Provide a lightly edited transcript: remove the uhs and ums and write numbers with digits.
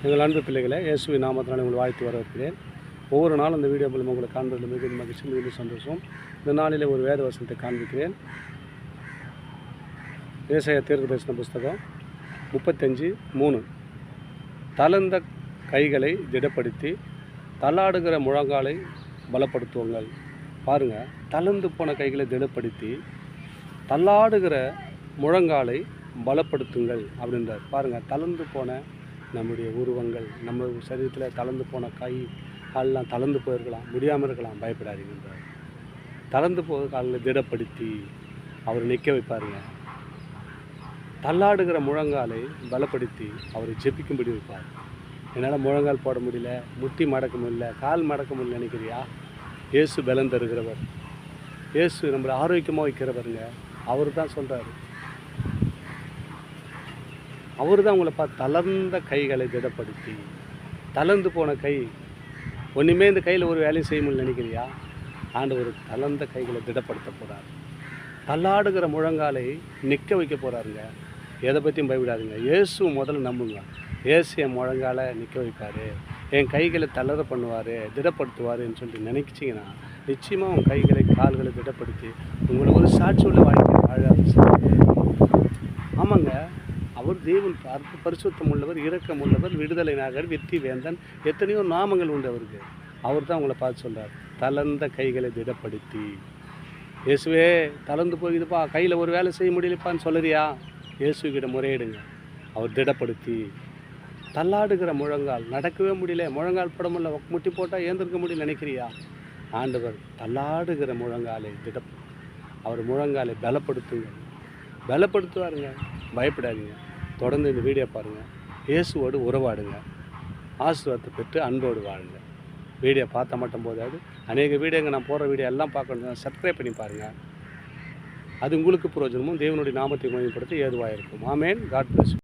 எங்கள் அன்பு பிள்ளைகளை இயேசுவின் நாமத்தினால் உங்களை வாழ்த்து வரவேற்கிறேன். ஒவ்வொரு நாளும் இந்த வீடியோ மூலம் உங்களை காண்பதில் மிகுந்த மகிழ்ச்சி, மிகுந்த சந்தோஷம். இந்த நாளிலே ஒரு வேத வசனத்தை காண்பிக்கிறேன். ஏசாயா தீர்க்கதரிசன புஸ்தகம் 35:3. தளர்ந்த கைகளை திடப்படுத்தி தள்ளாடுகிற முழங்காலை பலப்படுத்துவங்கள். பாருங்கள், தளர்ந்து போன கைகளை திடப்படுத்தி தள்ளாடுகிற முழங்காலை பலப்படுத்துங்கள் அப்படின்றார். பாருங்கள், தளர்ந்து போன நம்முடைய உருவங்கள், நம்ம சரீரத்தில் தளர்ந்து போன கை காலெலாம் தளர்ந்து போயிருக்கலாம், முடியாமல் இருக்கலாம். பயப்படாதீங்கன்றார். தளர்ந்து போகிற காலில் திடப்படுத்தி அவர் நிற்க வைப்பாருங்க. தள்ளாடுகிற முழங்காலை பலப்படுத்தி அவரை ஜெபிக்கும்படி வைப்பார். என்னால் முழங்கால் போட முடியல, முட்டி மடக்க முடியல, கால் மடக்க முடியல நினைக்கிறியா? இயேசு பலம் தருகிறவர், இயேசு நம்மளை ஆரோக்கியமாக வைக்கிறவருங்க. அவர் தான் சொல்கிறாரு. அவர் தான் உங்களை பார்த்து தளர்ந்த கைகளை திடப்படுத்தி, தளர்ந்து போன கை ஒன்றுமே இந்த கையில் ஒரு வேலையும் செய்ய முடியல நினைக்கிறியா? ஆண்டவர் தளர்ந்த கைகளை திடப்படுத்த போகிறார். தள்ளாடுகிற முழங்காலை நிற்க வைக்க போகிறாருங்க. எதை பற்றியும் பயப்படாதுங்க. இயேசு முதல்ல நம்புங்க. இயேசு என் முழங்காலை நிற்க வைப்பார், என் கைகளை தளர பண்ணுவார், திடப்படுத்துவாருன்னு சொல்லிட்டு நினைச்சிங்கன்னா நிச்சயமாக உங்கள் கைகளை கால்களை திடப்படுத்தி உங்களை ஒரு சாட்சி உள்ள வாழ்க்கை வாழ. ஆமாங்க, அவர் தேவன், பரிசுத்தம் உள்ளவர், இரக்கம் உள்ளவர், விடுதலை நாகர், வெற்றி வேந்தன், எத்தனையோ நாமங்கள் உண்டு அவருக்கு. அவர் தான் உங்களை பார்த்து சொல்கிறார், தளர்ந்த கைகளை திடப்படுத்தி. இயேசுவே தளர்ந்து போகுதுப்பா, கையில் ஒரு வேலை செய்ய முடியலப்பான்னு சொல்லுறியா? இயேசுக்கிட்ட முறையிடுங்க. அவர் திடப்படுத்தி. தள்ளாடுகிற முழங்கால், நடக்கவே முடியல, முழங்கால் போட முடியல, முட்டி போட்டால் ஏந்திருக்க முடியல நினைக்கிறியா? ஆண்டவர் தள்ளாடுகிற முழங்காலை அவர் முழங்காலை பலப்படுத்துவாருங்க. பயப்படாதீங்க. தொடர்ந்து இந்த வீடியோ பாருங்கள். இயேசுவோடு உறவாடுங்க. ஆசீர்வாதத்தை பெற்று அன்போடு வாழுங்க. வீடியோ பார்த்தா மட்டும் போதாது, அநேக வீடியோங்க நான் போடுற வீடியோ எல்லாம் பார்க்கணும். சப்ஸ்கிரைப் பண்ணி பாருங்கள். அது உங்களுக்கு பிரயோஜனமும் தேவனுடைய நாமத்தை மேம்படுத்த ஏதுவாக இருக்கும். ஆமேன். God plus.